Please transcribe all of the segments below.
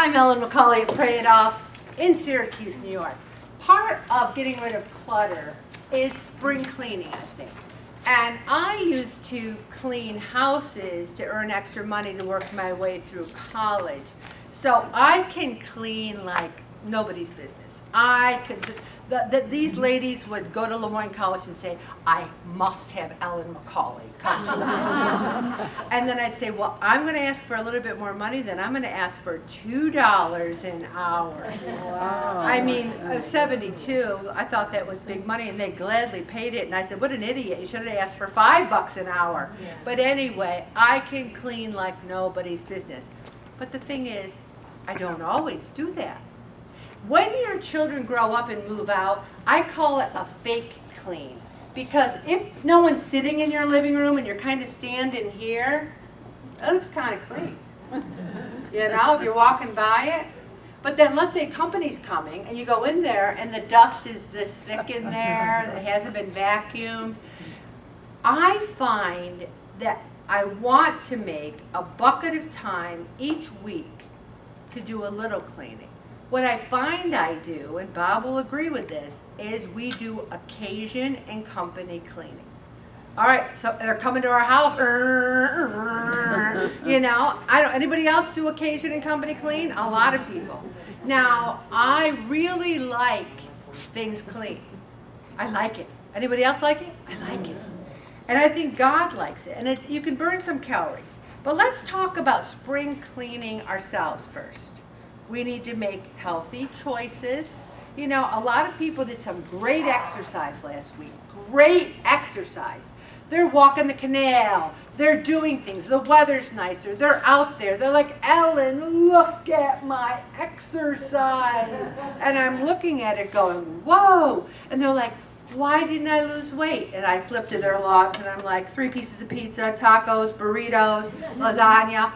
I'm Ellen McCauley at Pray It Off in Syracuse, New York. Part of getting rid of clutter is spring cleaning, I think. And I used to clean houses to earn extra money to work my way through college. So I can clean like nobody's business. I could. These ladies would go to Lemoyne College and say, I must have Ellen McCauley come to me. And then I'd say, well, I'm going to ask for a little bit more money, then I'm going to ask for $2 an hour. Wow. I mean, I was 72. I thought that was big money, and they gladly paid it. And I said, what an idiot. You should have asked for $5 an hour. Yeah. But anyway, I can clean like nobody's business. But the thing is, I don't always do that. When your children grow up and move out, I call it a fake clean. Because if no one's sitting in your living room and you're kind of standing here, it looks kind of clean. You know, if you're walking by it. But then let's say company's coming and you go in there and the dust is this thick in there, it hasn't been vacuumed. I find that I want to make a bucket of time each week to do a little cleaning. What I find I do, and Bob will agree with this, is we do occasion and company cleaning. All right, so they're coming to our house. You know, anybody else do occasion and company clean? A lot of people. Now, I really like things clean. I like it. Anybody else like it? I like it. And I think God likes it. And you can burn some calories. But let's talk about spring cleaning ourselves first. We need to make healthy choices. You know, a lot of people did some great exercise last week. Great exercise. They're walking the canal. They're doing things. The weather's nicer. They're out there. They're like, Ellen, look at my exercise. And I'm looking at it going, whoa. And they're like, why didn't I lose weight? And I flip to their logs and I'm like, 3 pieces of pizza, tacos, burritos, lasagna.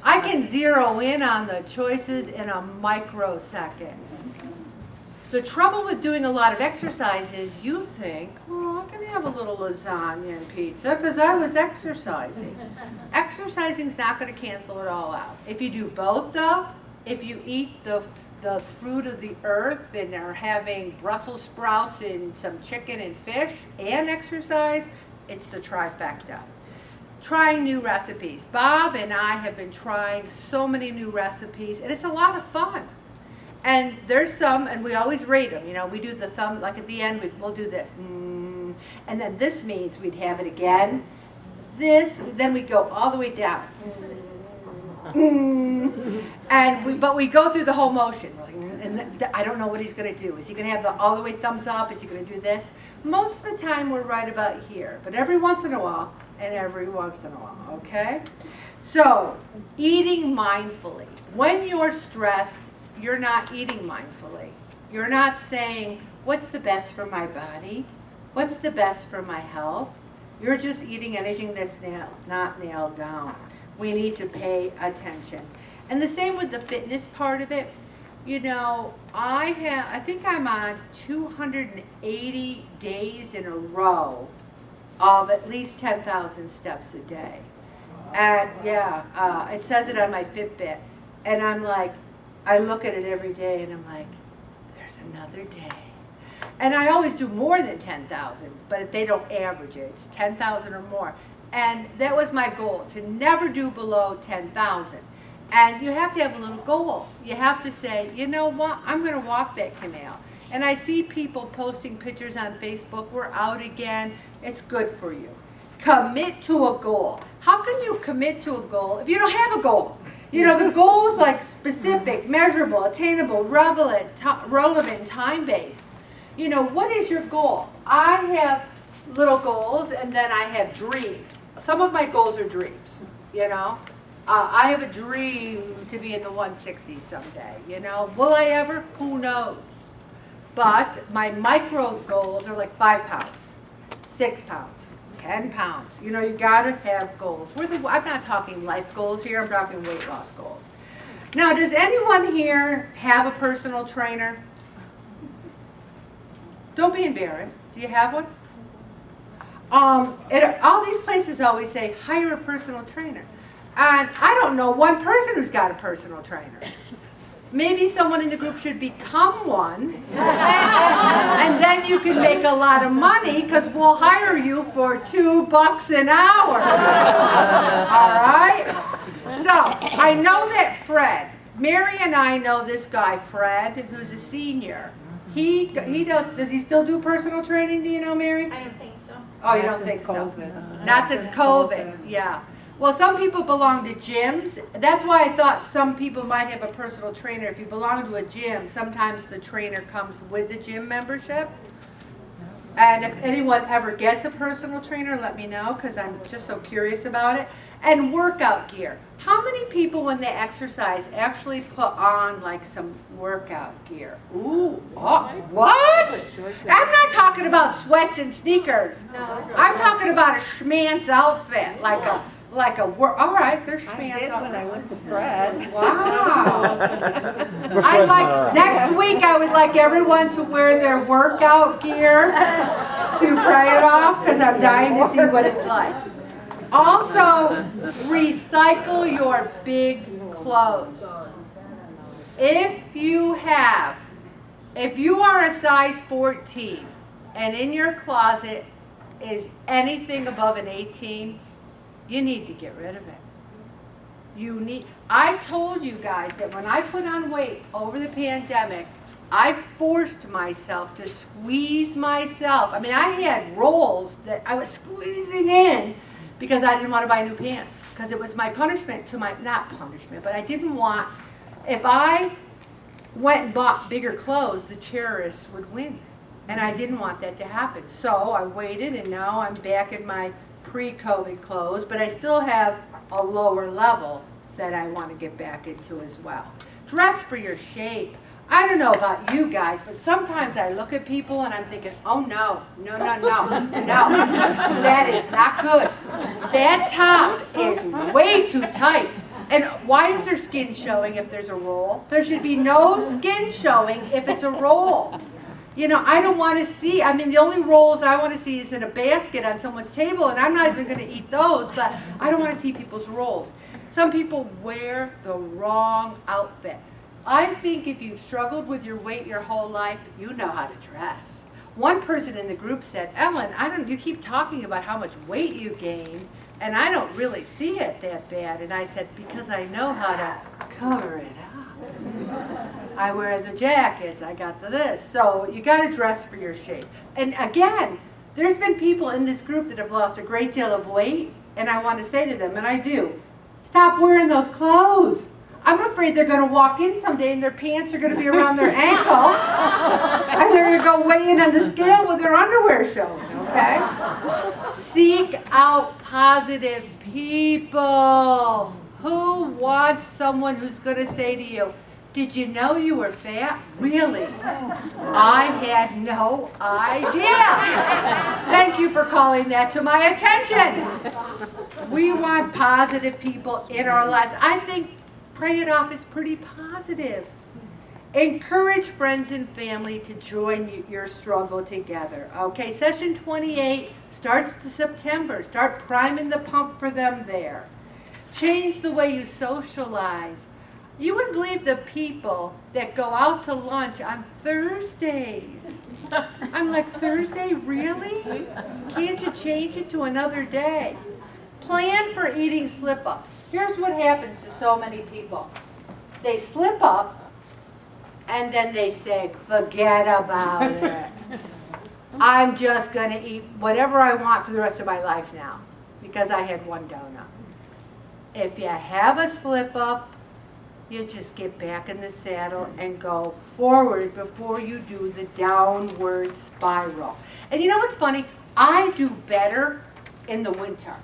I can zero in on the choices in a microsecond. The trouble with doing a lot of exercise is you think, well, I can have a little lasagna and pizza because I was exercising. Exercising's not going to cancel it all out. If you do both, though, if you eat the fruit of the earth and are having Brussels sprouts and some chicken and fish and exercise, it's the trifecta. Trying new recipes. Bob and I have been trying so many new recipes, and it's a lot of fun. And there's some, and we always rate them. You know, we do the thumb, like at the end, we'll do this. And then this means we'd have it again. This, then we'd go all the way down. But we go through the whole motion. And I don't know what he's going to do. Is he going to have the all the way thumbs up? Is he going to do this? Most of the time we're right about here. But every once in a while, okay? So, eating mindfully. When you're stressed, you're not eating mindfully. You're not saying, what's the best for my body? What's the best for my health? You're just eating anything that's not nailed down. We need to pay attention. And the same with the fitness part of it. You know, I think I'm on 280 days in a row of at least 10,000 steps a day. And yeah, it says it on my Fitbit. And I'm like, I look at it every day and I'm like, there's another day. And I always do more than 10,000, but they don't average it. It's 10,000 or more. And that was my goal, to never do below 10,000. And you have to have a little goal. You have to say, you know what, I'm going to walk that canal. And I see people posting pictures on Facebook, we're out again. It's good for you. Commit to a goal. How can you commit to a goal if you don't have a goal? You know, the goal is like specific, measurable, attainable, relevant, time-based. You know, what is your goal? I have little goals and then I have dreams. Some of my goals are dreams, you know. I have a dream to be in the 160s someday, you know. Will I ever? Who knows? But my micro goals are like 5 pounds, 6 pounds, 10 pounds. You know, you gotta have goals. I'm not talking life goals here, I'm talking weight loss goals. Now, does anyone here have a personal trainer? Don't be embarrassed. Do you have one? All these places always say, hire a personal trainer. And I don't know one person who's got a personal trainer. Maybe someone in the group should become one, and then you can make a lot of money because we'll hire you for $2 an hour. All right? So, I know that Fred, Mary and I know this guy, Fred, who's a senior. He does he still do personal training, do you know, Mary? I don't think so. Oh, you don't think so? Not since COVID, yeah. Well, some people belong to gyms. That's why I thought some people might have a personal trainer. If you belong to a gym, sometimes the trainer comes with the gym membership. And if anyone ever gets a personal trainer, let me know because I'm just so curious about it. And workout gear. How many people when they exercise actually put on like some workout gear? Ooh, oh, what? I'm not talking about sweats and sneakers. I'm talking about a schmance outfit, all right, there's schmance I did outfit. when I went to Fred. Wow. I'd like, next week I would like everyone to wear their workout gear to pray it off because I'm dying to see what it's like. Also, recycle your big clothes. If you are a size 14 and in your closet is anything above an 18, you need to get rid of it. I told you guys that when I put on weight over the pandemic, I forced myself to squeeze myself. I mean, I had rolls that I was squeezing in because I didn't want to buy new pants. Because it was my punishment to my, not punishment, but I didn't want, if I went and bought bigger clothes, the terrorists would win. And I didn't want that to happen. So I waited and now I'm back in my pre-COVID clothes, but I still have a lower level that I want to get back into as well. Dress for your shape. I don't know about you guys, but sometimes I look at people and I'm thinking, oh no, that is not good. That top is way too tight. And why is there skin showing if there's a roll? There should be no skin showing if it's a roll. You know, I don't want to see, I mean, the only rolls I want to see is in a basket on someone's table, and I'm not even going to eat those, but I don't want to see people's rolls. Some people wear the wrong outfit. I think if you've struggled with your weight your whole life, you know how to dress. One person in the group said, Ellen, you keep talking about how much weight you gained, and I don't really see it that bad. And I said, because I know how to cover it up. I wear the jackets, I got this. So you got to dress for your shape. And again, there's been people in this group that have lost a great deal of weight, and I want to say to them, and I do, stop wearing those clothes. I'm afraid they're going to walk in someday and their pants are going to be around their ankle, and they're going to go weigh in on the scale with their underwear showing, okay? Seek out positive people. Who wants someone who's going to say to you, did you know you were fat? Really? I had no idea. Thank you for calling that to my attention. We want positive people in our lives. I think Pray It Off is pretty positive. Encourage friends and family to join your struggle together. Okay, session 28 starts in September. Start priming the pump for them there. Change the way you socialize. You wouldn't believe the people that go out to lunch on Thursdays. I'm like, Thursday, really? Can't you change it to another day? Plan for eating slip-ups. Here's what happens to so many people. They slip up, and then they say, forget about it. I'm just going to eat whatever I want for the rest of my life now, because I had one donut. If you have a slip-up, you just get back in the saddle and go forward before you do the downward spiral. And you know what's funny? I do better in the winter.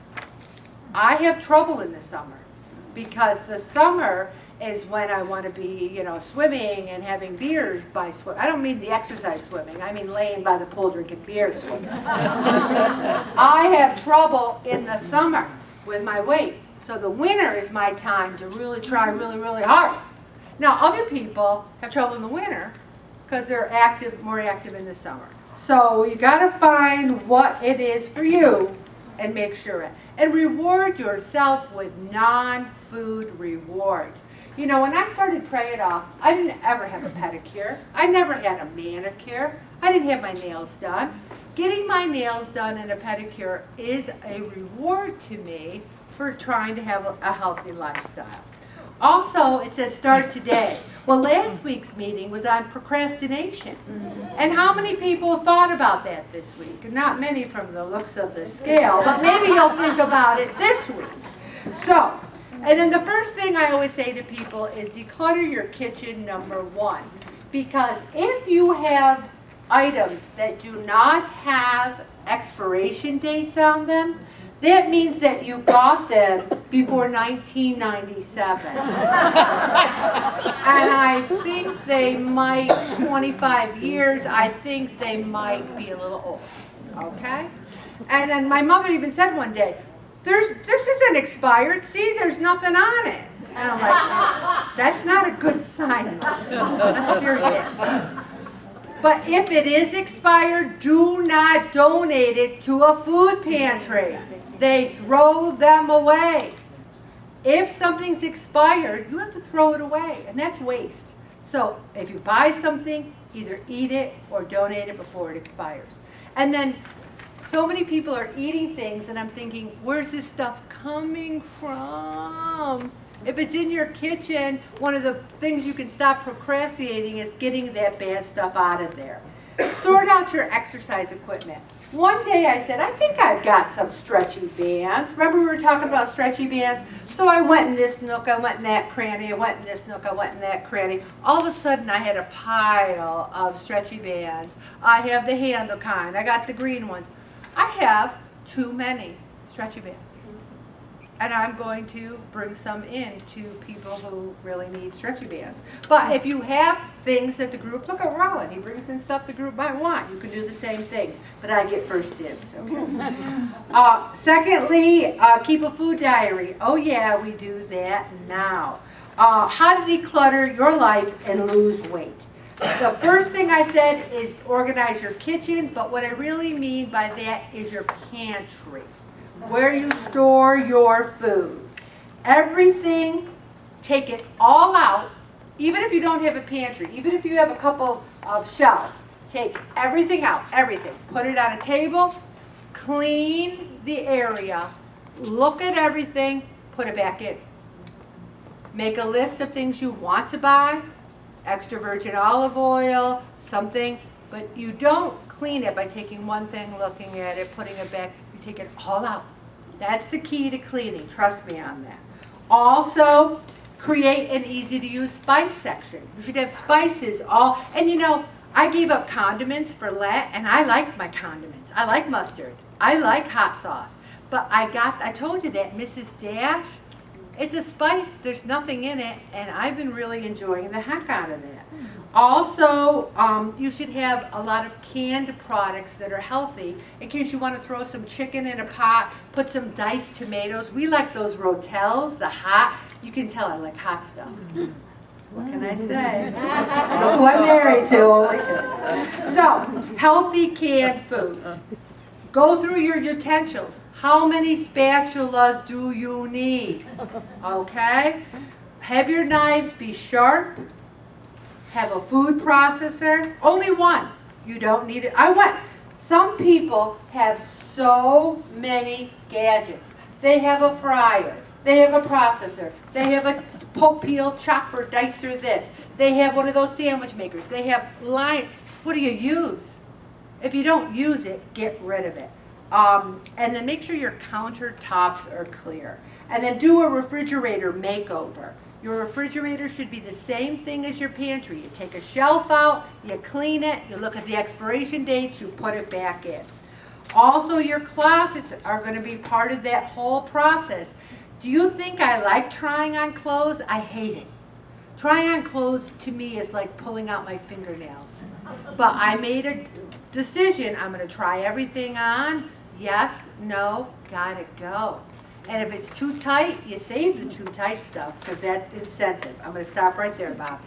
I have trouble in the summer because the summer is when I want to be, swimming and having beers by swim. I don't mean the exercise swimming. I mean laying by the pool drinking beer swimming. I have trouble in the summer with my weight. So the winter is my time to really try really hard. Now other people have trouble in the winter because they're more active in the summer. So you got to find what it is for you and make sure it. And reward yourself with non-food rewards. You know, when I started Pray It Off, I didn't ever have a pedicure. I never had a manicure. I didn't have my nails done. Getting my nails done and a pedicure is a reward to me for trying to have a healthy lifestyle. Also, it says start today. Well, last week's meeting was on procrastination. And how many people thought about that this week? Not many from the looks of the scale, but maybe you'll think about it this week. So, and then the first thing I always say to people is declutter your kitchen, number one. Because if you have items that do not have expiration dates on them, that means that you got them before 1997. And I think they might, 25 years, I think they might be a little old, okay? And then my mother even said one day, this isn't expired, see, there's nothing on it. And I'm like, that's not a good sign. That's if you're kids. But if it is expired, do not donate it to a food pantry. They throw them away. If something's expired, you have to throw it away, and that's waste. So if you buy something, either eat it or donate it before it expires. And then so many people are eating things, and I'm thinking, where's this stuff coming from? If it's in your kitchen, one of the things you can stop procrastinating is getting that bad stuff out of there. Sort out your exercise equipment. One day I said, I think I've got some stretchy bands. Remember we were talking about stretchy bands? So I went in this nook, I went in that cranny, I went in this nook, I went in that cranny. All of a sudden I had a pile of stretchy bands. I have the handle kind, I got the green ones. I have too many stretchy bands. And I'm going to bring some in to people who really need stretchy bands. But if you have things that the group, look at Rowan, he brings in stuff the group might want. You can do the same thing, but I get first dibs, okay? Secondly, keep a food diary. Oh yeah, we do that now. How to declutter your life and lose weight. The first thing I said is organize your kitchen, but what I really mean by that is your pantry, where you store your food. Everything, take it all out, even if you don't have a pantry, even if you have a couple of shelves, take everything out, everything. Put it on a table, clean the area, look at everything, put it back in. Make a list of things you want to buy, extra virgin olive oil, something, but you don't clean it by taking one thing, looking at it, putting it back. You take it all out. That's the key to cleaning. Trust me on that. Also, create an easy-to-use spice section. You should have spices all, and you know, I gave up condiments for Lent, and I like my condiments. I like mustard. I like hot sauce. But I told you that Mrs. Dash, it's a spice. There's nothing in it, and I've been really enjoying the heck out of that. Also, you should have a lot of canned products that are healthy in case you want to throw some chicken in a pot, put some diced tomatoes. We like those Rotels, the hot. You can tell I like hot stuff. What can I say? Look who I'm married to. Only kidding. So, healthy canned foods. Go through your utensils. How many spatulas do you need? Okay? Have your knives be sharp. Have a food processor. Only one. You don't need it. Some people have so many gadgets. They have a fryer. They have a processor. They have a poke, peel, chopper, dicer this. They have one of those sandwich makers. They have line. What do you use? If you don't use it, get rid of it. And then make sure your countertops are clear. And then do a refrigerator makeover. Your refrigerator should be the same thing as your pantry. You take a shelf out, you clean it, you look at the expiration dates, you put it back in. Also, your closets are going to be part of that whole process. Do you think I like trying on clothes? I hate it. Trying on clothes to me is like pulling out my fingernails. But I made a decision. I'm going to try everything on. Yes, no, gotta go. And if it's too tight, you save the too tight stuff because that's incentive. I'm going to stop right there, Bob.